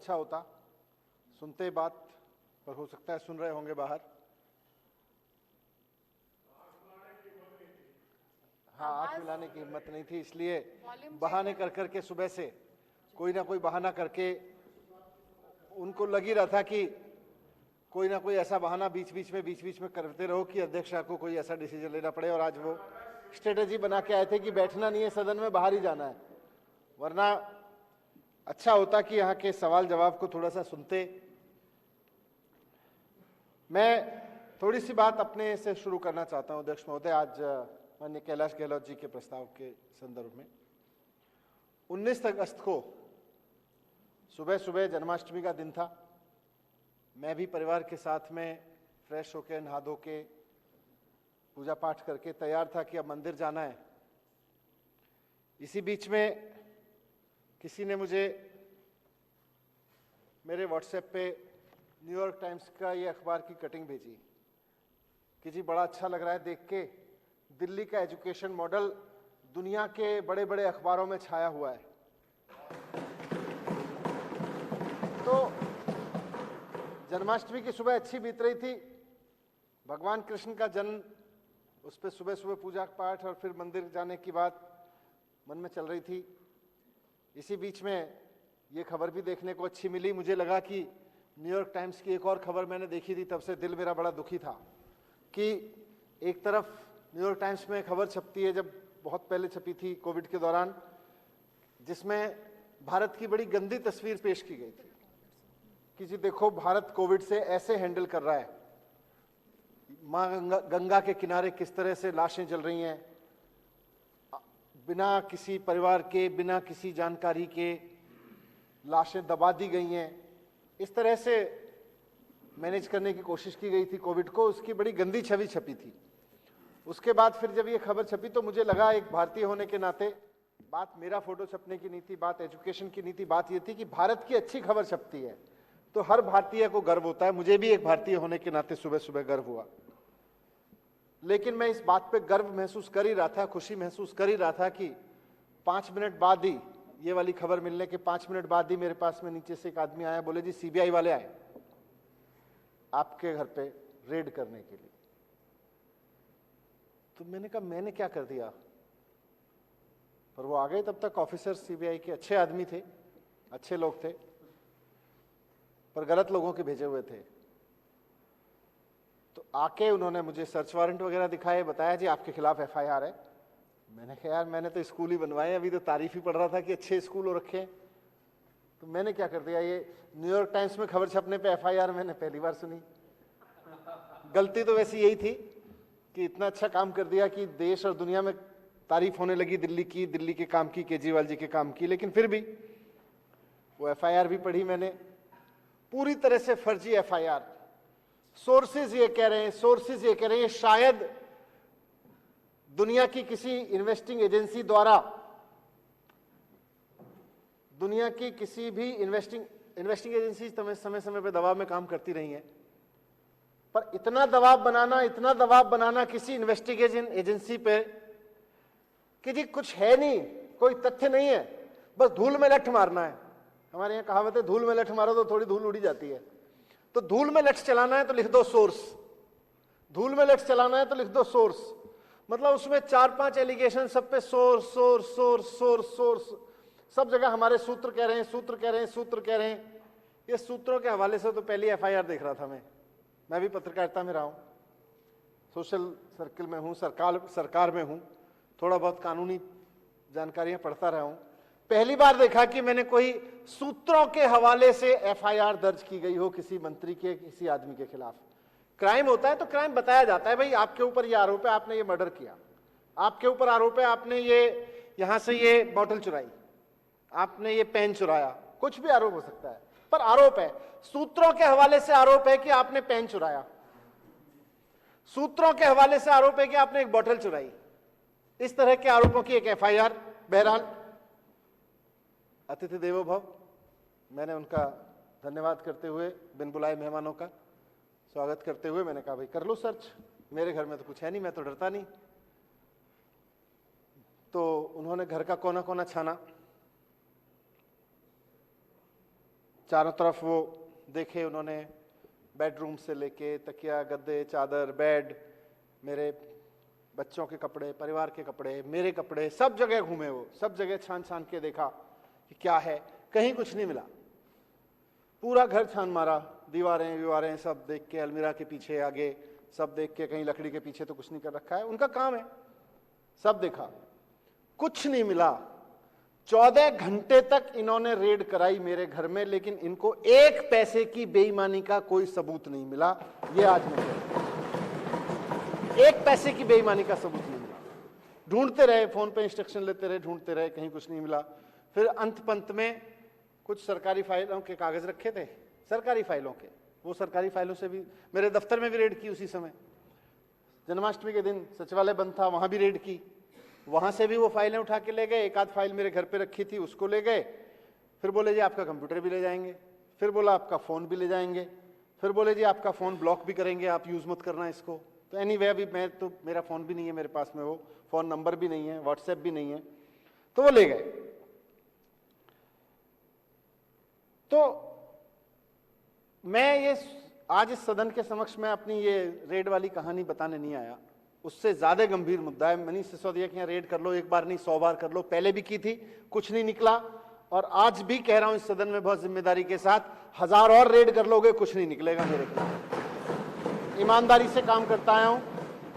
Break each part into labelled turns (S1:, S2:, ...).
S1: अच्छा होता, सुनते बात, पर हो सकता है सुन रहे होंगे बाहर। हाँ, आंख मिलाने की हिम्मत नहीं थी, इसलिए बहाने कर करके सुबह से कोई ना कोई बहाना करके उनको लग ही रहा था कि कोई ना कोई ऐसा बहाना बीच बीच में करते रहो कि अध्यक्ष को कोई ऐसा डिसीजन लेना पड़े। और आज वो स्ट्रेटेजी बना के आए थे कि बैठना नहीं है सदन में, बाहर ही जाना है। वरना अच्छा होता कि यहाँ के सवाल जवाब को थोड़ा सा सुनते। मैं थोड़ी सी बात अपने से शुरू करना चाहता हूं अध्यक्ष महोदय। आज माननीय कैलाश गहलोत जी के प्रस्ताव के संदर्भ में 19 अगस्त को सुबह सुबह जन्माष्टमी का दिन था। मैं भी परिवार के साथ में फ्रेश होकर नहा धो के पूजा पाठ करके तैयार था कि अब मंदिर जाना है। इसी बीच में किसी ने मुझे मेरे व्हाट्सएप पे न्यूयॉर्क टाइम्स का ये अखबार की कटिंग भेजी कि जी बड़ा अच्छा लग रहा है देख के, दिल्ली का एजुकेशन मॉडल दुनिया के बड़े बड़े अखबारों में छाया हुआ है। तो जन्माष्टमी की सुबह अच्छी बीत रही थी, भगवान कृष्ण का जन्म, उस पर सुबह सुबह पूजा पाठ और फिर मंदिर जाने की बात मन में चल रही थी। इसी बीच में ये खबर भी देखने को अच्छी मिली। मुझे लगा कि न्यूयॉर्क टाइम्स की एक और खबर मैंने देखी थी, तब से दिल मेरा बड़ा दुखी था कि एक तरफ न्यूयॉर्क टाइम्स में खबर छपती है, जब बहुत पहले छपी थी कोविड के दौरान, जिसमें भारत की बड़ी गंदी तस्वीर पेश की गई थी कि जी देखो भारत कोविड से ऐसे हैंडल कर रहा है। मां गंगा के किनारे किस तरह से लाशें जल रही हैं, बिना किसी परिवार के, बिना किसी जानकारी के लाशें दबा दी गई हैं। इस तरह से मैनेज करने की कोशिश की गई थी कोविड को, उसकी बड़ी गंदी छवि छपी थी। उसके बाद फिर जब ये खबर छपी तो मुझे लगा एक भारतीय होने के नाते, बात मेरा फोटो छपने की नहीं थी, बात एजुकेशन की नहीं थी, बात ये थी कि भारत की अच्छी खबर छपती है तो हर भारतीय को गर्व होता है। मुझे भी एक भारतीय होने के नाते सुबह सुबह गर्व हुआ। लेकिन मैं इस बात पे गर्व महसूस कर ही रहा था, खुशी महसूस कर ही रहा था कि 5 मिनट बाद ही, ये वाली खबर मिलने के 5 मिनट बाद ही मेरे पास में नीचे से एक आदमी आया, बोले जी सीबीआई वाले आए आपके घर पे रेड करने के लिए। तो मैंने कहा मैंने क्या कर दिया, पर वो आ गए। तब तक ऑफिसर सीबीआई के अच्छे आदमी थे, अच्छे लोग थे, पर गलत लोगों के भेजे हुए थे। तो आके उन्होंने मुझे सर्च वारंट वगैरह दिखाए, बताया जी आपके खिलाफ एफआईआर है। मैंने कहा यार मैंने तो स्कूल ही बनवाए, अभी तो तारीफ ही पढ़ रहा था कि अच्छे स्कूल हो रखे हैं। तो मैंने क्या कर दिया, ये न्यूयॉर्क टाइम्स में खबर छपने पे एफआईआर मैंने पहली बार सुनी। गलती तो वैसे यही थी कि इतना अच्छा काम कर दिया कि देश और दुनिया में तारीफ होने लगी दिल्ली की, दिल्ली के काम की, केजरीवाल जी के काम की। लेकिन फिर भी वो एफआईआर भी पढ़ी मैंने, पूरी तरह से फर्जी एफआईआर। सोर्सेज ये कह रहे हैं शायद दुनिया की किसी इन्वेस्टिंग एजेंसी द्वारा, दुनिया की किसी भी इन्वेस्टिंग एजेंसी समय समय पे दबाव में काम करती रही हैं, पर इतना दबाव बनाना किसी इन्वेस्टिगेशन एजेंसी पे कि जी कुछ है नहीं, कोई तथ्य नहीं है, बस धूल में लठ मारना है। हमारे यहाँ कहावत है धूल में लठ मारो तो थोड़ी धूल उड़ी जाती है। तो धूल में लठ चलाना है तो लिख दो सोर्स, धूल में लठ चलाना है तो लिख दो सोर्स। मतलब उसमें 4-5 एलिगेशन, सब पे source source source source source, सब जगह हमारे सूत्र कह रहे हैं। ये सूत्रों के हवाले से तो पहली एफआईआर देख रहा था मैं भी पत्रकारिता में रहा हूं, सोशल सर्कल में हूं, सरकार में हूं, थोड़ा बहुत कानूनी जानकारियां पढ़ता रहा हूं। पहली बार देखा कि मैंने कोई सूत्रों के हवाले से एफआईआर दर्ज की गई हो किसी मंत्री के, किसी आदमी के खिलाफ। क्राइम होता है तो क्राइम बताया जाता है, भाई आपके ऊपर ये आरोप है, आपने ये मर्डर किया, आपके ऊपर आरोप है आपने ये यहां से ये बोतल चुराई, आपने ये पेन चुराया, कुछ भी आरोप हो सकता है, पर आरोप है। सूत्रों के हवाले से आरोप है कि आपने पेन चुराया, सूत्रों के हवाले से आरोप है कि आपने एक बोतल चुराई। इस तरह के आरोपों की एक एफआईआर। बहरहाल अतिथि देवो भव, मैंने उनका धन्यवाद करते हुए, बिन बुलाए मेहमानों का स्वागत करते हुए मैंने कहा भाई कर लो सर्च, मेरे घर में तो कुछ है नहीं, मैं तो डरता नहीं। तो उन्होंने घर का कोना कोना छाना, चारों तरफ वो देखे उन्होंने, बेडरूम से लेके तकिया, गद्दे, चादर, बेड, मेरे बच्चों के कपड़े, परिवार के कपड़े, मेरे कपड़े, सब जगह घूमे वो, सब जगह छान छान के देखा कि क्या है। कहीं कुछ नहीं मिला। पूरा घर छान मारा, दीवारें विवारें सब देख के, अलमीरा के पीछे आगे सब देख के, कहीं लकड़ी के पीछे तो कुछ नहीं कर रखा है, उनका काम है। सब देखा, कुछ नहीं मिला। 14 घंटे तक इन्होंने रेड कराई मेरे घर में, लेकिन इनको एक पैसे की बेईमानी का कोई सबूत नहीं मिला। ये आज मैं एक पैसे की बेईमानी का सबूत नहीं मिला। ढूंढते रहे, फोन पे इंस्ट्रक्शन लेते रहे, ढूंढते रहे, कहीं कुछ नहीं मिला। फिर अंत पंत में कुछ सरकारी फाइलों के कागज रखे थे, सरकारी फाइलों के, वो सरकारी फाइलों से भी मेरे दफ्तर में भी रेड की। उसी समय जन्माष्टमी के दिन सचिवालय बंद था, वहां भी रेड की। वहां से भी वो फाइलें उठा के ले गए। एक आध फाइल मेरे घर पे रखी थी, उसको ले गए। फिर बोले जी आपका कंप्यूटर भी ले जाएंगे। फिर बोला आपका फोन भी ले जाएंगे। फिर बोले जी आपका फोन ब्लॉक भी करेंगे, आप यूज मत करना इसको। तो एनीवे अभी मैं तो, मेरा फोन भी नहीं है मेरे पास में, वो फोन नंबर भी नहीं है, व्हाट्सएप भी नहीं है, तो वो ले गए। तो मैं ये आज इस सदन के समक्ष मैं अपनी ये रेड वाली कहानी बताने नहीं आया। उससे ज्यादा गंभीर मुद्दा है। मनीष सिसोदिया के यहाँ रेड कर लो, एक बार नहीं 100 बार कर लो, पहले भी की थी, कुछ नहीं निकला। और आज भी कह रहा हूं इस सदन में बहुत जिम्मेदारी के साथ, 1000 और रेड कर लोगे, कुछ नहीं निकलेगा मेरे खिलाफ। ईमानदारी से काम करता आया हूं,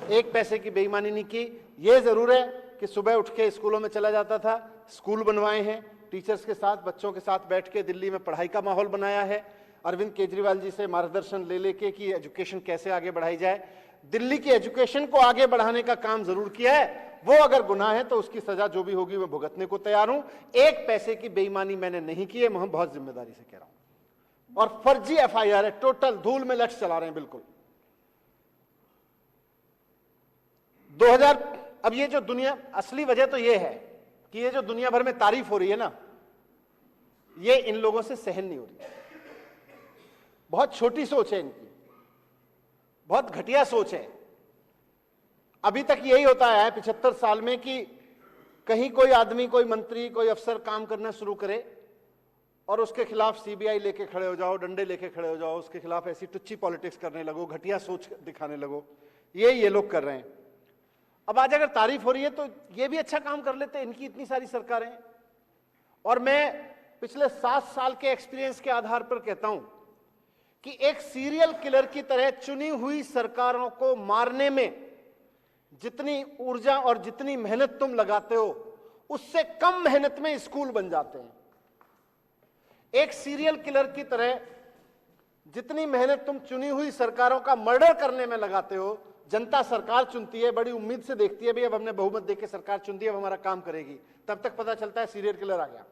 S1: एक पैसे की बेईमानी नहीं की। ये जरूर है कि सुबह उठ के स्कूलों में चला जाता था, स्कूल बनवाए हैं, टीचर्स के साथ, बच्चों के साथ बैठ के दिल्ली में पढ़ाई का माहौल बनाया है। अरविंद केजरीवाल जी से मार्गदर्शन ले लेके कि एजुकेशन कैसे आगे बढ़ाई जाए, दिल्ली की एजुकेशन को आगे बढ़ाने का काम जरूर किया है। वो अगर गुनाह है तो उसकी सजा जो भी होगी मैं भुगतने को तैयार हूं। एक पैसे की बेईमानी मैंने नहीं की है, मैं बहुत जिम्मेदारी से कह रहा हूं। और फर्जी एफआईआर है, टोटल धूल में लट चला रहे हैं बिल्कुल। 2000, अब ये जो दुनिया, असली वजह तो ये है कि ये जो दुनिया भर में तारीफ हो रही है ना, ये इन लोगों से सहन नहीं हो रही। बहुत छोटी सोच है इनकी, बहुत घटिया सोच है। अभी तक यही होता है 75 साल में कि कहीं कोई आदमी, कोई मंत्री, कोई अफसर काम करना शुरू करे और उसके खिलाफ सीबीआई लेके खड़े हो जाओ, डंडे लेके खड़े हो जाओ, उसके खिलाफ ऐसी टुच्ची पॉलिटिक्स करने लगो, घटिया सोच दिखाने लगो। ये लोग कर रहे हैं। अब आज अगर तारीफ हो रही है तो ये भी अच्छा काम कर लेते, इनकी इतनी सारी सरकारें। और मैं पिछले 7 साल के एक्सपीरियंस के आधार पर कहता हूं कि एक सीरियल किलर की तरह चुनी हुई सरकारों को मारने में जितनी ऊर्जा और जितनी मेहनत तुम लगाते हो, उससे कम मेहनत में स्कूल बन जाते हैं। एक सीरियल किलर की तरह जितनी मेहनत तुम चुनी हुई सरकारों का मर्डर करने में लगाते हो, जनता सरकार चुनती है, बड़ी उम्मीद से देखती है, भाई अब हमने बहुमत देके सरकार चुन दी, अब हमारा काम करेगी। तब तक पता चलता है सीरियल किलर आ गया।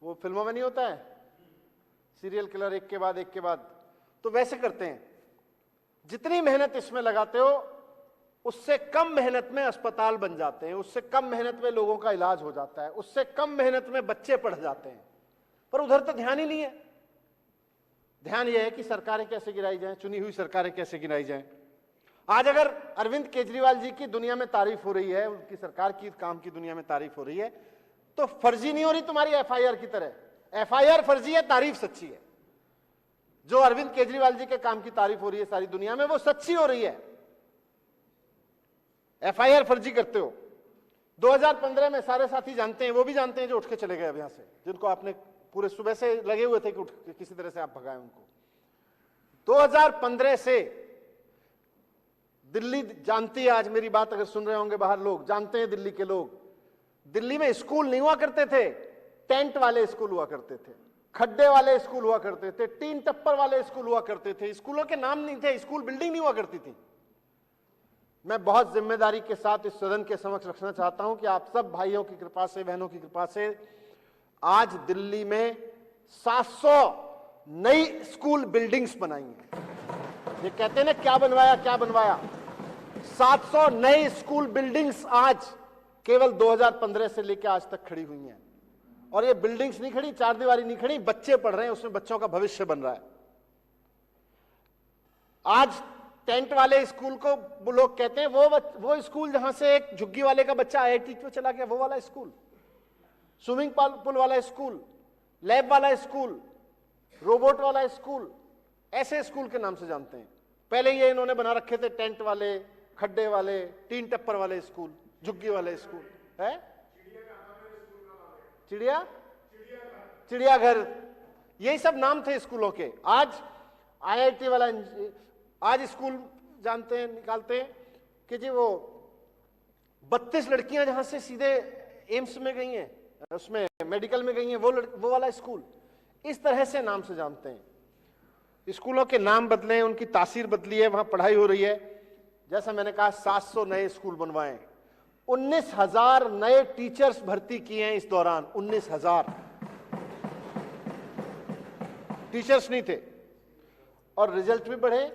S1: वो फिल्मों में नहीं होता है, सीरियल किलर एक के बाद एक के बाद, तो वैसे करते हैं। जितनी मेहनत इसमें लगाते हो, उससे कम मेहनत में अस्पताल बन जाते हैं, उससे कम मेहनत में लोगों का इलाज हो जाता है, उससे कम मेहनत में बच्चे पढ़ जाते हैं। पर उधर तो ध्यान ही नहीं है। ध्यान यह है कि सरकारें कैसे गिराई जाएं, चुनी हुई सरकारें कैसे गिराई जाएं। आज अगर अरविंद केजरीवाल जी की दुनिया में तारीफ हो रही है, उनकी सरकार की काम की दुनिया में तारीफ हो रही है, तो फर्जी नहीं हो रही तुम्हारी एफआईआर की तरह। एफआईआर फर्जी है, तारीफ सच्ची है। जो अरविंद केजरीवाल जी के काम की तारीफ हो रही है सारी दुनिया में, वो सच्ची हो रही है। एफआईआर फर्जी करते हो। 2015 में सारे साथी जानते हैं, वो भी जानते हैं जो उठ के चले गए अब यहां से, जिनको आपने पूरे सुबह से लगे हुए थे कि उठ के किसी तरह से आप भगाएं उनको। 2015 से दिल्ली जानती है, आज मेरी बात अगर सुन रहे होंगे बाहर लोग, जानते हैं दिल्ली के लोग, दिल्ली में स्कूल नहीं हुआ करते थे, टेंट वाले स्कूल हुआ करते थे, खड्डे वाले स्कूल हुआ करते थे, टीन टप्पर वाले स्कूल हुआ करते थे। स्कूलों के नाम नहीं थे, स्कूल बिल्डिंग नहीं हुआ करती थी। मैं बहुत जिम्मेदारी के साथ इस सदन के समक्ष रखना चाहता हूं कि आप सब भाइयों की कृपा से, बहनों की कृपा से आज दिल्ली में 700 नई स्कूल बिल्डिंग्स बनाई हैं। ये कहते हैं ना क्या बनवाया क्या बनवाया, 700 नई स्कूल बिल्डिंग्स आज केवल 2015 से लेकर आज तक खड़ी हुई हैं। और ये बिल्डिंग्स नहीं खड़ी, चार दीवारी नहीं खड़ी, बच्चे पढ़ रहे हैं, उसमें बच्चों का भविष्य बन रहा है। आज टेंट वाले स्कूल को वो लोग कहते हैं वो स्कूल जहां से एक झुग्गी वाले का बच्चा आईआईटी में चला गया, वो वाला स्कूल, स्विमिंग पूल वाला स्कूल, लैब वाला स्कूल, रोबोट वाला स्कूल, ऐसे स्कूल के नाम से जानते हैं। पहले ये इन्होंने बना रखे थे टेंट वाले, खड्डे वाले, 3 टप्पर वाले स्कूल, झुग्गी वाले स्कूल है, चिड़ियाघर, यही सब नाम थे स्कूलों के। आज आईआईटी वाला, आज स्कूल जानते हैं, निकालते हैं कि जी वो 32 लड़कियां जहां से सीधे एम्स में गई हैं, उसमें मेडिकल में गई हैं, वो वाला स्कूल। इस तरह से नाम से जानते हैं। स्कूलों के नाम बदले, उनकी तासीर बदली है, वहां पढ़ाई हो रही है। जैसा मैंने कहा 700 नए स्कूल बनवाए, 19,000 नए टीचर्स भर्ती किए हैं इस दौरान। 19,000 टीचर्स नहीं थे, और रिजल्ट भी बढ़े,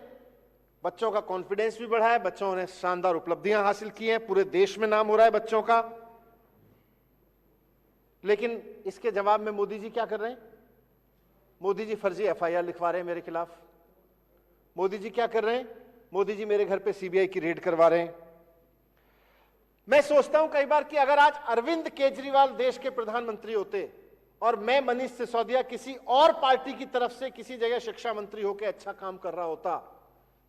S1: बच्चों का कॉन्फिडेंस भी बढ़ा है, बच्चों ने शानदार उपलब्धियां हासिल की हैं, पूरे देश में नाम हो रहा है बच्चों का। लेकिन इसके जवाब में मोदी जी क्या कर रहे हैं? मोदी जी फर्जी एफआईआर लिखवा रहे हैं मेरे खिलाफ। मोदी जी क्या कर रहे हैं? मोदी जी मेरे घर पे सीबीआई की रेड करवा रहे हैं। मैं सोचता हूं कई बार कि अगर आज अरविंद केजरीवाल देश के प्रधानमंत्री होते और मैं मनीष सिसोदिया किसी और पार्टी की तरफ से किसी जगह शिक्षा मंत्री होकर अच्छा काम कर रहा होता,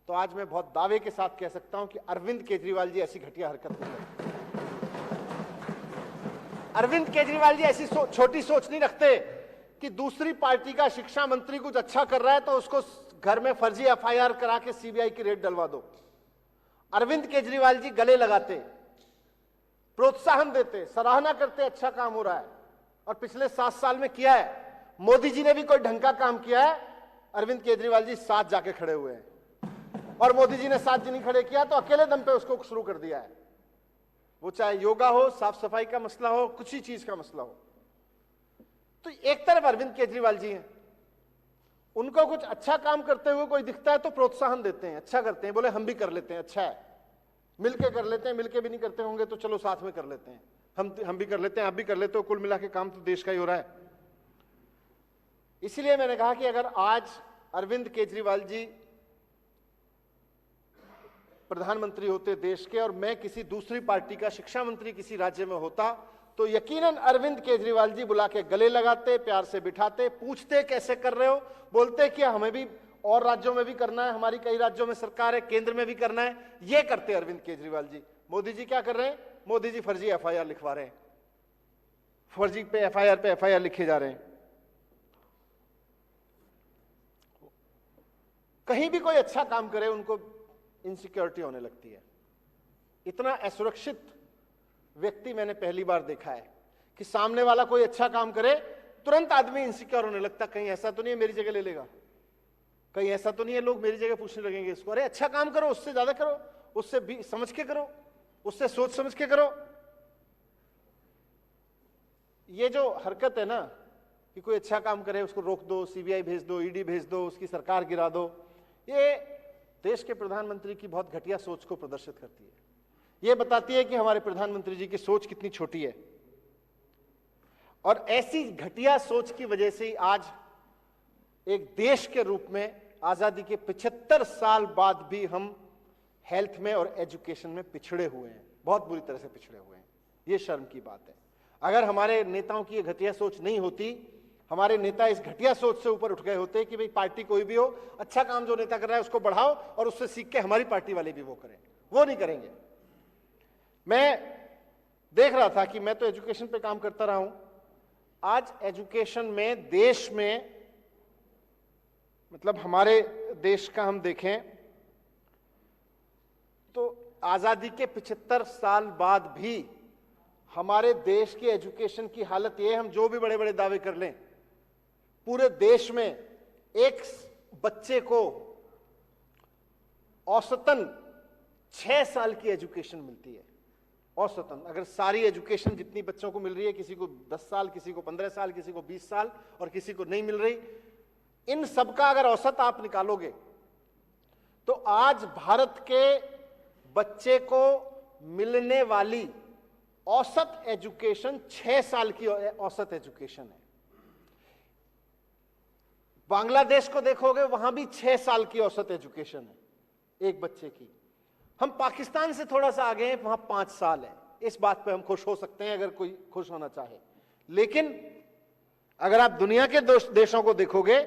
S1: तो आज मैं बहुत दावे के साथ कह सकता हूं कि अरविंद केजरीवाल जी ऐसी घटिया हरकत नहीं करते। अरविंद केजरीवाल जी ऐसी छोटी सोच नहीं रखते कि दूसरी पार्टी का शिक्षा मंत्री कुछ अच्छा कर रहा है तो उसको घर में फर्जी एफआईआर करा के सीबीआई की रेड डलवा दो। अरविंद केजरीवाल जी गले लगाते, प्रोत्साहन देते, सराहना करते, अच्छा काम हो रहा है, और पिछले 7 साल में किया है। मोदी जी ने भी कोई ढंग का काम किया है, अरविंद केजरीवाल जी साथ जाके खड़े हुए हैं, और मोदी जी ने साथ जी नहीं खड़े किया तो अकेले दम पे उसको शुरू कर दिया है। वो चाहे योगा हो, साफ सफाई का मसला हो, कुछ ही चीज का मसला हो। तो एक तरफ अरविंद केजरीवाल जी हैं, उनको कुछ अच्छा काम करते हुए कोई दिखता है तो प्रोत्साहन देते हैं, अच्छा करते हैं, बोले हम भी कर लेते हैं, अच्छा है, मिलके कर लेते हैं, मिलके भी नहीं करते होंगे तो चलो साथ में कर लेते हैं, हम भी कर लेते हैं, आप भी कर लेते हो, कुल मिला के काम तो देश का ही हो रहा है। इसलिए मैंने कहा कि अगर आज अरविंद केजरीवाल जी प्रधानमंत्री होते देश के और मैं किसी दूसरी पार्टी का शिक्षा मंत्री किसी राज्य में होता, तो यकीनन अरविंद केजरीवाल जी बुला के गले लगाते, प्यार से बिठाते, पूछते कैसे कर रहे हो, बोलते कि हमें भी और राज्यों में भी करना है, हमारी कई राज्यों में सरकार है, केंद्र में भी करना है, ये करते अरविंद केजरीवाल जी। मोदी जी क्या कर रहे हैं? मोदी जी फर्जी एफआईआर लिखवा रहे हैं, फर्जी पे एफआईआर लिखे जा रहे हैं। कहीं भी कोई अच्छा काम करे उनको इनसिक्योरिटी होने लगती है। इतना असुरक्षित व्यक्ति मैंने पहली बार देखा है कि सामने वाला कोई अच्छा काम करे तुरंत आदमी इनसिक्योर होने लगता, कहीं ऐसा तो नहीं है मेरी जगह ले लेगा, कहीं ऐसा तो नहीं है लोग मेरी जगह पूछने लगेंगे इसको, अरे अच्छा काम करो, उससे ज्यादा करो, उससे भी समझ के करो, उससे सोच समझ के करो। ये जो हरकत है ना कि कोई अच्छा काम करे उसको रोक दो, सीबीआई भेज दो, ईडी भेज दो, उसकी सरकार गिरा दो, ये देश के प्रधानमंत्री की बहुत घटिया सोच को प्रदर्शित करती है। ये बताती है कि हमारे प्रधानमंत्री जी की सोच कितनी छोटी है। और ऐसी घटिया सोच की वजह से ही आज एक देश के रूप में आजादी के 75 साल बाद भी हम हेल्थ में और एजुकेशन में पिछड़े हुए हैं, बहुत बुरी तरह से पिछड़े हुए हैं। ये शर्म की बात है। अगर हमारे नेताओं की ये घटिया सोच नहीं होती, हमारे नेता इस घटिया सोच से ऊपर उठ गए होते कि भाई पार्टी कोई भी हो, अच्छा काम जो नेता कर रहा है उसको बढ़ाओ और उससे सीख के हमारी पार्टी वाले भी वो करें, वो नहीं करेंगे। मैं देख रहा था कि मैं तो एजुकेशन पे काम करता रहा हूं, आज एजुकेशन में देश में, मतलब हमारे देश का हम देखें तो आजादी के 75 साल बाद भी हमारे देश की एजुकेशन की हालत यह है, हम जो भी बड़े बड़े दावे कर लें, पूरे देश में एक बच्चे को औसतन 6 साल की एजुकेशन मिलती है। औसतन अगर सारी एजुकेशन जितनी बच्चों को मिल रही है, किसी को 10 साल, किसी को 15 साल, किसी को 20 साल और किसी को नहीं मिल रही, इन सबका अगर औसत आप निकालोगे तो आज भारत के बच्चे को मिलने वाली औसत एजुकेशन 6 साल की औसत एजुकेशन है। बांग्लादेश को देखोगे वहां भी 6 साल की औसत एजुकेशन है एक बच्चे की। हम पाकिस्तान से थोड़ा सा आगे हैं, वहां 5 साल है। इस बात पे हम खुश हो सकते हैं अगर कोई खुश होना चाहे, लेकिन अगर आप दुनिया के देशों को देखोगे,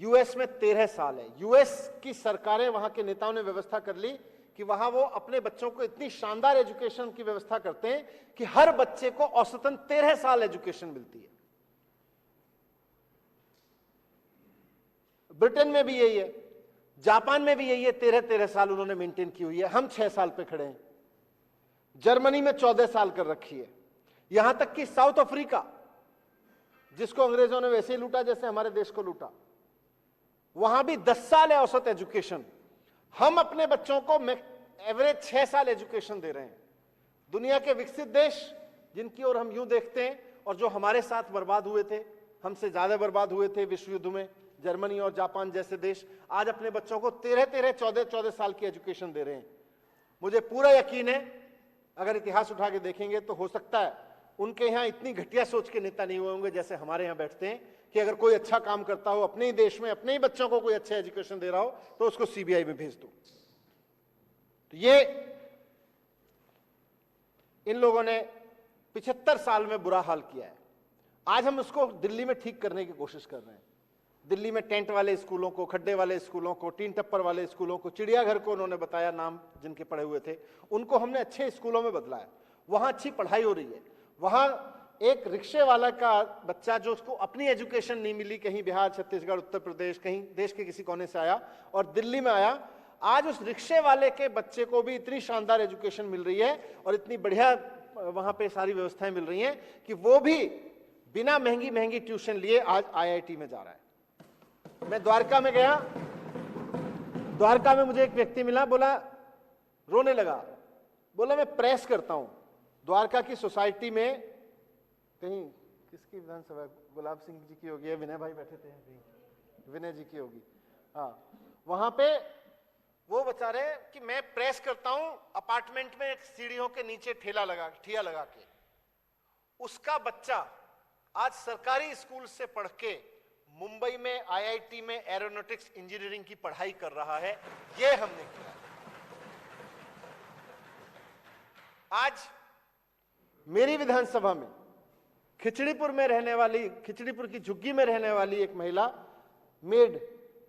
S1: यूएस में 13 साल है। यूएस की सरकारें, वहां के नेताओं ने व्यवस्था कर ली कि वहां वो अपने बच्चों को इतनी शानदार एजुकेशन की व्यवस्था करते हैं कि हर बच्चे को औसतन 13 साल एजुकेशन मिलती है। ब्रिटेन में भी यही है, जापान में भी यही है, 13-13 साल उन्होंने मेंटेन की हुई है। हम 6 साल पे खड़े हैं। जर्मनी में 14 साल कर रखी है। यहां तक कि साउथ अफ्रीका, जिसको अंग्रेजों ने वैसे ही लूटा जैसे हमारे देश को लूटा, वहां भी 10 साल है औसत एजुकेशन। हम अपने बच्चों को एवरेज 6 साल एजुकेशन दे रहे हैं। दुनिया के विकसित देश जिनकी ओर हम यूं देखते हैं और जो हमारे साथ बर्बाद हुए थे, हमसे ज्यादा बर्बाद हुए थे विश्व युद्ध में, जर्मनी और जापान जैसे देश आज अपने बच्चों को 13-13, 14-14 साल की एजुकेशन दे रहे हैं। मुझे पूरा यकीन है, अगर इतिहास उठा के देखेंगे तो हो सकता है उनके यहां इतनी घटिया सोच के नेता नहीं हुए होंगे जैसे हमारे यहां बैठते हैं कि अगर कोई अच्छा काम करता हो अपने ही देश में, अपने ही बच्चों को कोई अच्छा एजुकेशन दे रहा हो तो उसको सीबीआई में भेज दो। तो ये इन लोगों ने 75 साल में बुरा हाल किया है। आज हम उसको दिल्ली में ठीक करने की कोशिश कर रहे हैं। दिल्ली में टेंट वाले स्कूलों को, खड्डे वाले स्कूलों को, टीन टप्पर वाले स्कूलों को, चिड़ियाघर को उन्होंने बताया नाम जिनके पढ़े हुए थे, उनको हमने अच्छे स्कूलों में बदला है। वहां अच्छी पढ़ाई हो रही है। वहां एक रिक्शे वाला का बच्चा जो उसको अपनी एजुकेशन नहीं मिली, कहीं बिहार, छत्तीसगढ़, उत्तर प्रदेश, कहीं देश के किसी कोने से आया और दिल्ली में आया, आज उस रिक्शे वाले के बच्चे को भी इतनी शानदार एजुकेशन मिल रही है और इतनी बढ़िया वहां पे सारी व्यवस्थाएं मिल रही हैं कि वो भी बिना महंगी महंगी ट्यूशन लिए आज आईआईटी में जा रहा है। मैं द्वारका में गया, द्वारका में मुझे एक व्यक्ति मिला, बोला, रोने लगा, बोला मैं प्रेस करता हूं द्वारका की सोसाइटी में, कहीं किसकी विधानसभा, गुलाब सिंह जी की होगी, विनय भाई बैठे थे, विनय जी की होगी, हाँ, वहां पे वो बेचारे कि मैं प्रेस करता हूं अपार्टमेंट में सीढ़ियों के नीचे ठिया लगा के। उसका बच्चा आज सरकारी स्कूल से पढ़ के मुंबई में आईआईटी में एरोनॉटिक्स इंजीनियरिंग की पढ़ाई कर रहा है। ये हमने किया। आज मेरी विधानसभा में खिचड़ीपुर में रहने वाली, खिचड़ीपुर की झुग्गी में रहने वाली एक महिला मेड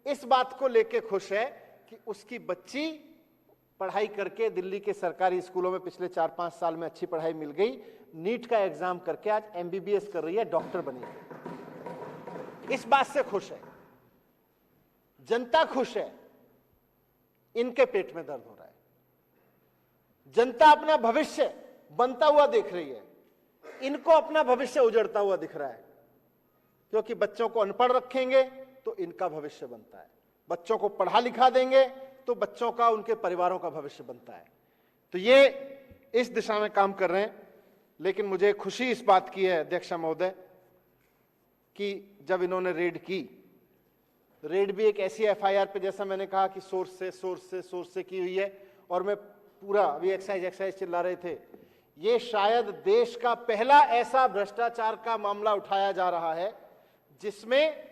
S1: इस बात को लेके खुश है कि उसकी बच्ची पढ़ाई करके दिल्ली के सरकारी स्कूलों में पिछले 4-5 साल में अच्छी पढ़ाई मिल गई, नीट का एग्जाम करके आज एमबीबीएस कर रही है, डॉक्टर बनी है। इस बात से खुश है, जनता खुश है, इनके पेट में दर्द हो रहा है। जनता अपना भविष्य बनता हुआ देख रही है, इनको अपना भविष्य उजड़ता हुआ दिख रहा है, क्योंकि बच्चों को अनपढ़ रखेंगे तो इनका भविष्य बनता है, बच्चों को पढ़ा लिखा देंगे तो बच्चों का, उनके परिवारों का भविष्य बनता है। तो ये इस दिशा में काम कर रहे हैं। लेकिन मुझे खुशी इस बात की है अध्यक्ष महोदय कि जब इन्होंने रेड की, रेड भी एक ऐसी एफआईआर पे, जैसा मैंने कहा कि सोर्स से की हुई है, और मैं पूरा अभी एक्साइज चिल्ला रहे थे, ये शायद देश का पहला ऐसा भ्रष्टाचार का मामला उठाया जा रहा है जिसमें,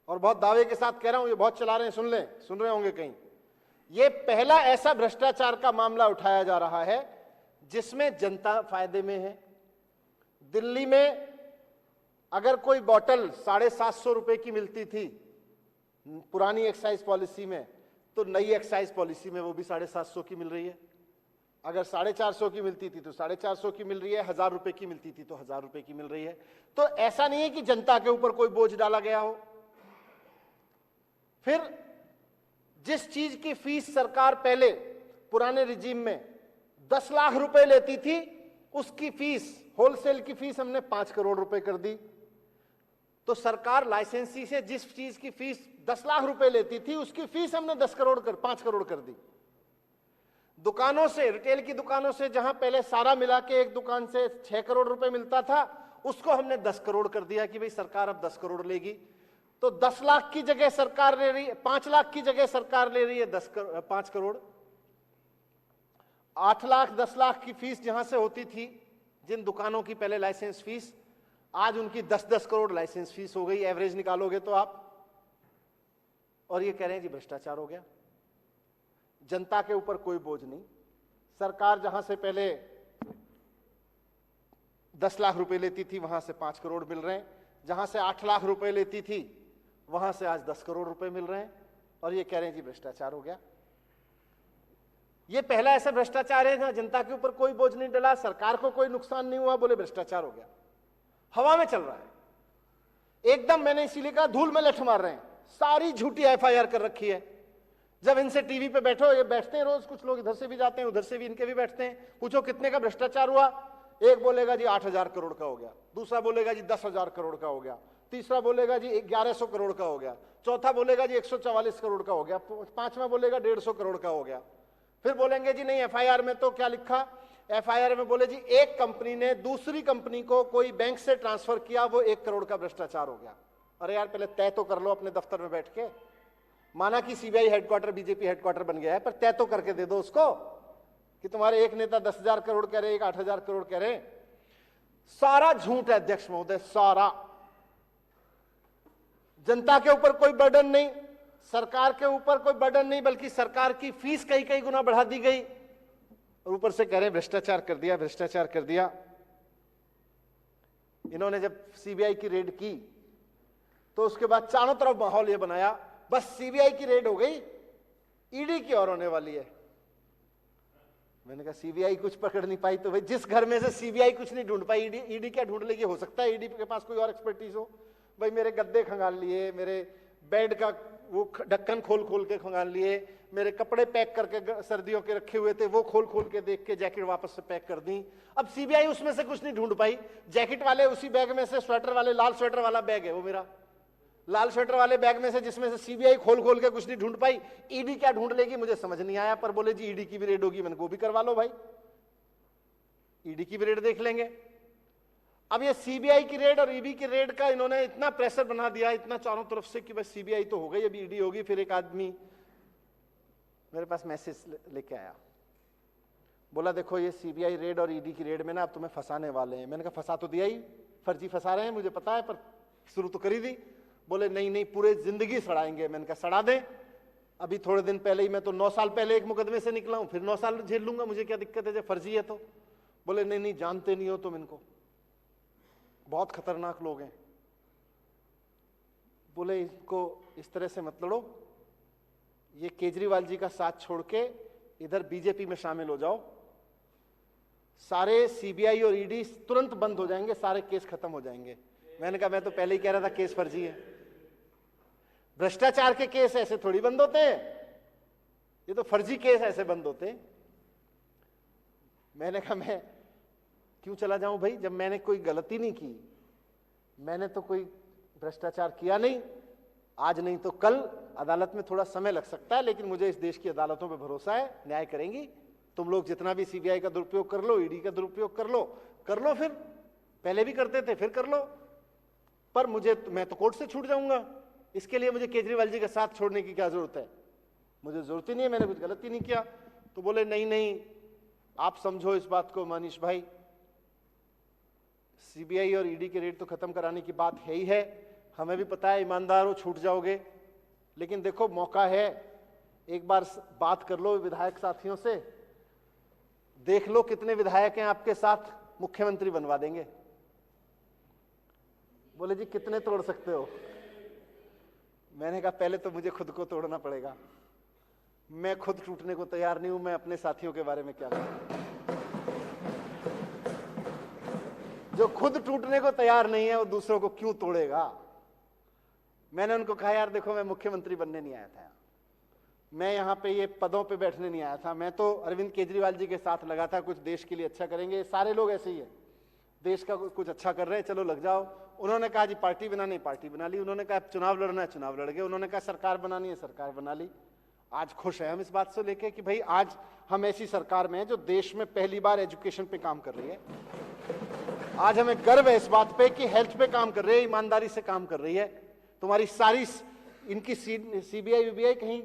S1: और बहुत दावे के साथ कह रहा हूं, ये बहुत चला रहे हैं, सुन रहे होंगे कहीं, ये पहला ऐसा भ्रष्टाचार का मामला उठाया जा रहा है जिसमें जनता फायदे में है। दिल्ली में अगर कोई बोतल 750 रुपए की मिलती थी पुरानी एक्साइज पॉलिसी में, तो नई एक्साइज पॉलिसी में वो भी 750 की मिल रही है। अगर 450 की मिलती थी तो 450 की मिल रही है, 1000 रुपए की मिलती थी तो 1000 रुपए की मिल रही है। तो ऐसा नहीं है कि जनता के ऊपर कोई बोझ डाला गया हो। फिर जिस चीज की फीस सरकार पहले पुराने रिजीम में 10 लाख रुपए लेती थी, उसकी फीस, होलसेल की फीस हमने 5 करोड़ रुपए कर दी। तो सरकार लाइसेंसी से जिस चीज की फीस 10 लाख रुपए लेती थी, उसकी फीस हमने 5 करोड़ कर दी। दुकानों से, रिटेल की दुकानों से, जहां पहले सारा मिला के एक दुकान से 6 करोड़ रुपए मिलता था, उसको हमने 10 करोड़ कर दिया कि भाई सरकार अब 10 करोड़ लेगी। तो 10 लाख की जगह सरकार ले रही है, 5 लाख की जगह सरकार ले रही है 5 करोड़। 8 लाख 10 लाख की फीस जहां से होती थी जिन दुकानों की पहले लाइसेंस फीस, आज उनकी 10-10 करोड़ लाइसेंस फीस हो गई। एवरेज निकालोगे तो आप, और ये कह रहे हैं जी भ्रष्टाचार हो गया। जनता के ऊपर कोई बोझ नहीं। सरकार जहां से पहले 10 लाख रुपए लेती थी वहां से 5 करोड़ मिल रहे हैं, जहां से 8 लाख रुपए लेती थी वहां से आज 10 करोड़ रुपए मिल रहे हैं, और ये कह रहे हैं जी भ्रष्टाचार हो गया। ये पहला ऐसा भ्रष्टाचार है जहां जनता के ऊपर कोई बोझ नहीं डला, सरकार को कोई नुकसान नहीं हुआ, बोले भ्रष्टाचार हो गया। हवा में चल रहा है एकदम। मैंने इसीलिए कहा धूल में लठ मार रहे हैं, सारी झूठी एफआईआर कर रखी है। जब इनसे टीवी पे बैठो, ये बैठते हैं रोज, कुछ लोग इधर से भी जाते हैं उधर से भी, इनके भी बैठते हैं, पूछो कितने का भ्रष्टाचार हुआ, एक बोलेगा जी 8,000 करोड़ का हो गया, दूसरा बोलेगा जी 10,000 करोड़ का हो गया, तीसरा बोलेगा जी 1100 करोड़ का हो गया, चौथा बोलेगा जी 144 करोड़ का हो गया, पांचवा बोलेगा 150 करोड़ का हो गया। फिर बोलेंगे जी नहीं एफआईआर में तो क्या लिखा, एफआईआर में बोले जी एक कंपनी ने दूसरी कंपनी को कोई बैंक से ट्रांसफर किया, वो 1 करोड़ का भ्रष्टाचार हो गया। अरे यार पहले तय तो कर लो अपने दफ्तर में बैठ के। माना कि सीबीआई हेडक्वार्टर बीजेपी हेडक्वार्टर बन गया है, पर तय तो करके दे दो उसको कि तुम्हारे एक नेता 10,000 करोड़ कह रहे, एक 8,000 करोड़ कह रहे। सारा झूठ है अध्यक्ष महोदय, सारा। जनता के ऊपर कोई बर्डन नहीं, सरकार के ऊपर कोई बर्डन नहीं, बल्कि सरकार की फीस कई गुना बढ़ा दी गई, और ऊपर से कह रहे भ्रष्टाचार कर दिया, भ्रष्टाचार कर दिया। इन्होंने जब सीबीआई की रेड की तो उसके बाद चारों तरफ माहौल यह बनाया बस सीबीआई की रेड हो गई, ईडी की और होने वाली है। मैंने कहा सीबीआई कुछ पकड़ नहीं पाई तो भाई जिस घर में से सीबीआई कुछ नहीं ढूंढ पाई, ईडी क्या ढूंढ लेगी? हो सकता है ईडी के पास कोई और एक्सपर्टीज हो। भाई मेरे गद्दे खंगाल लिए, मेरे बेड का वो ढक्कन खोल के खंगाल लिए, मेरे कपड़े पैक करके सर्दियों के रखे हुए थे वो खोल के देख के जैकेट वापस से पैक कर दी। अब सीबीआई उसमें से कुछ नहीं ढूंढ पाई। जैकेट वाले उसी बैग में से, स्वेटर वाले, लाल स्वेटर वाला बैग है वो मेरा, लाल स्वेटर वाले बैग में से जिसमें से सीबीआई खोल के कुछ नहीं ढूंढ पाई। ईडी क्या ढूंढ लेगी मुझे समझ नहीं आया, पर बोले जी ईडी की भी रेड होगी। मैंने वो भी करवा लो भाई, ईडी की भी रेड देख लेंगे। अब ये सीबीआई की रेड और ईडी की रेड का इन्होंने इतना प्रेशर बना दिया, इतना चारों तरफ से कि बस सीबीआई तो हो गई, अभी ईडी होगी। फिर एक आदमी मेरे पास मैसेज लेके आया, बोला देखो ये सीबीआई रेड और ईडी की रेड में ना अब तुम्हें फंसाने वाले हैं। मैंने कहा फंसा तो दिया ही, फर्जी फंसा रहे हैं मुझे पता है, पर शुरू तो करी दी। बोले नहीं पूरे जिंदगी सड़ाएंगे। मैंने कहा सड़ा दें, अभी थोड़े दिन पहले ही, मैं तो 9 साल पहले एक मुकदमे से निकला हूं, फिर 9 साल झेल लूंगा, मुझे क्या दिक्कत है जब फर्जी है तो। बोले नहीं जानते नहीं हो तुम इनको, बहुत खतरनाक लोग हैं। बोले इनको इस तरह से मत लड़ो, ये केजरीवाल जी का साथ छोड़ के इधर बीजेपी में शामिल हो जाओ, सारे सीबीआई और ईडी तुरंत बंद हो जाएंगे, सारे केस खत्म हो जाएंगे। मैंने कहा मैं तो पहले ही कह रहा था केस फर्जी है। भ्रष्टाचार के केस ऐसे थोड़ी बंद होते हैं, ये तो फर्जी केस ऐसे बंद होते हैं। मैंने कहा मैं क्यों चला जाऊं भाई, जब मैंने कोई गलती नहीं की, मैंने तो कोई भ्रष्टाचार किया नहीं। आज नहीं तो कल अदालत में थोड़ा समय लग सकता है, लेकिन मुझे इस देश की अदालतों पे भरोसा है, न्याय करेंगी। तुम लोग जितना भी सीबीआई का दुरुपयोग कर लो, ईडी का दुरुपयोग कर लो, फिर पहले भी करते थे फिर कर लो, पर मैं तो कोर्ट से छूट जाऊंगा। इसके लिए मुझे केजरीवाल जी का साथ छोड़ने की क्या जरूरत है? मुझे जरूरत ही नहीं है, मैंने कुछ गलती नहीं किया। तो बोले नहीं आप समझो इस बात को मनीष भाई, सीबीआई और ईडी के रेड तो खत्म कराने की बात है ही है, हमें भी पता है ईमानदार हो छूट जाओगे, लेकिन देखो मौका है, एक बार बात कर लो विधायक साथियों से, देख लो कितने विधायक हैं आपके साथ, मुख्यमंत्री बनवा देंगे। बोले जी कितने तोड़ सकते हो? मैंने कहा पहले तो मुझे खुद को तोड़ना पड़ेगा, मैं खुद टूटने को तैयार नहीं हूं, मैं अपने साथियों के बारे में क्या कहूं? जो खुद टूटने को तैयार नहीं है वो दूसरों को क्यों तोड़ेगा? मैंने उनको कहा यार देखो मैं मुख्यमंत्री बनने नहीं आया था, मैं यहां पे ये पदों पे बैठने नहीं आया था, मैं तो अरविंद केजरीवाल जी के साथ लगा था, कुछ देश के लिए अच्छा करेंगे। सारे लोग ऐसे ही है, देश का कुछ अच्छा कर रहे हैं, चलो लग जाओ। उन्होंने कहा जी पार्टी बनानी, पार्टी बना ली। उन्होंने कहा चुनाव लड़ना है, चुनाव लड़ गए। उन्होंने कहा सरकार बनानी है, सरकार बना ली। आज खुश है हम इस बात से लेके कि भाई आज हम ऐसी सरकार में हैं जो देश में पहली बार एजुकेशन पे काम कर रही है। आज हमें गर्व है इस बात पे कि हेल्थ पे काम कर रही है, ईमानदारी से काम कर रही है। तुम्हारी सारी इनकी सीबीआई वीबीआई कहीं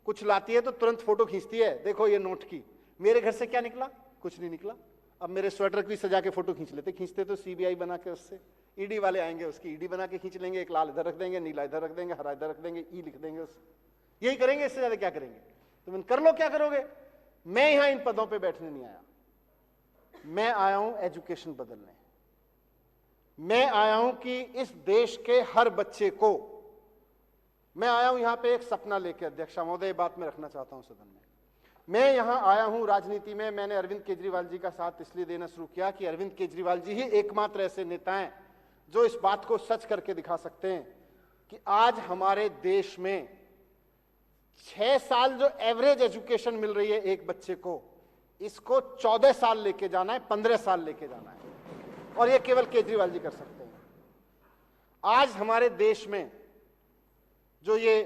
S1: कुछ लाती है तो तुरंत फोटो खींचती है, देखो ये नोट की। मेरे घर से क्या निकला? कुछ नहीं निकला। अब मेरे स्वेटर की सजा के फोटो खींचते तो सीबीआई बना के उससे ईडी वाले आएंगे, उसकी ईडी बना के खींच लेंगे, एक लाल इधर रख देंगे, नीला इधर रख देंगे, हरा इधर रख देंगे, ई लिख देंगे, यही करेंगे, इससे ज्यादा क्या करेंगे? तुम कर लो, क्या करोगे? मैं यहां इन पदों पे बैठने नहीं आया, मैं आया हूं एजुकेशन बदलने। मैं आया हूं कि इस देश के हर बच्चे को, मैं आया हूं यहां पे एक सपना लेके, अध्यक्ष महोदय, बात मैं रखना चाहता हूं सदन में। मैं यहां आया हूं राजनीति में, मैंने अरविंद केजरीवाल जी का साथ इसलिए देना शुरू किया कि अरविंद केजरीवाल जी ही एकमात्र ऐसे नेता हैं जो इस बात को सच करके दिखा सकते हैं कि आज हमारे देश में 6 साल जो एवरेज एजुकेशन मिल रही है एक बच्चे को, इसको 14 साल लेके जाना है, 15 साल लेके जाना है, और ये केवल केजरीवाल जी कर सकते हैं। आज हमारे देश में जो ये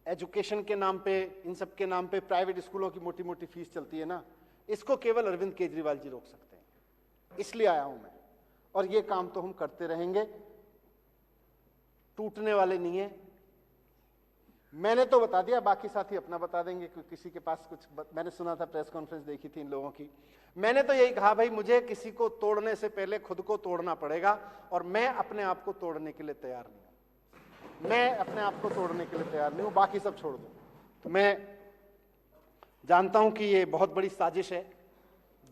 S1: एजुकेशन के नाम पे, इन सब के नाम पे प्राइवेट स्कूलों की मोटी मोटी फीस चलती है ना, इसको केवल अरविंद केजरीवाल जी रोक सकते हैं। इसलिए आया हूं मैं, और ये काम तो हम करते रहेंगे, टूटने वाले नहीं है। मैंने तो बता दिया, बाकी साथी अपना बता देंगे, क्योंकि किसी के पास कुछ मैंने सुना था, प्रेस कॉन्फ्रेंस देखी थी इन लोगों की। मैंने तो यही कहा, भाई मुझे किसी को तोड़ने से पहले खुद को तोड़ना पड़ेगा, और मैं अपने आप को तोड़ने के लिए तैयार नहीं हूं। मैं अपने आप को तोड़ने के लिए तैयार नहीं हूं, बाकी सब छोड़ दो। तो मैं जानता हूं कि ये बहुत बड़ी साजिश है।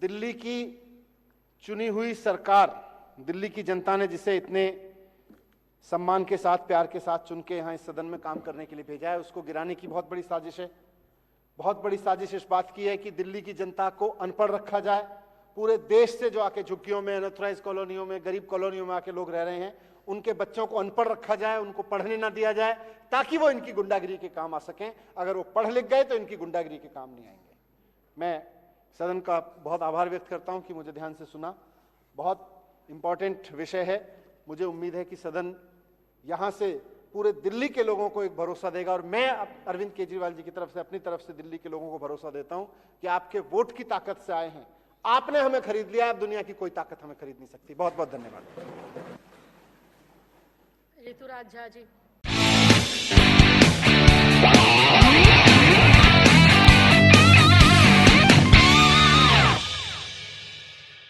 S1: दिल्ली की चुनी हुई सरकार, दिल्ली की जनता ने जिसे इतने सम्मान के साथ, प्यार के साथ चुन के यहां इस सदन में काम करने के लिए भेजा है, उसको गिराने की बहुत बड़ी साजिश है। बहुत बड़ी साजिश इस बात की है कि दिल्ली की जनता को अनपढ़ रखा जाए। पूरे देश से जो आके झुग्गियों में, अनऑथराइज कॉलोनियों में, गरीब कॉलोनियों में आके लोग रह रहे हैं, उनके बच्चों को अनपढ़ रखा जाए, उनको पढ़ने ना दिया जाए, ताकि वो इनकी गुंडागिरी के काम आ सकें। अगर वो पढ़ लिख गए तो इनकी गुंडागिरी के काम नहीं आएंगे। मैं सदन का बहुत आभार व्यक्त करता हूं कि मुझे ध्यान से सुना। बहुत इंपॉर्टेंट विषय है। मुझे उम्मीद है कि सदन यहां से पूरे दिल्ली के लोगों को एक भरोसा देगा, और मैं अरविंद केजरीवाल जी की तरफ से, अपनी तरफ से दिल्ली के लोगों को भरोसा देता हूं कि आपके वोट की ताकत से आए हैं, आपने हमें खरीद लिया, अब दुनिया की कोई ताकत हमें खरीद नहीं सकती। बहुत बहुत धन्यवाद।
S2: ऋतुराज झा जी।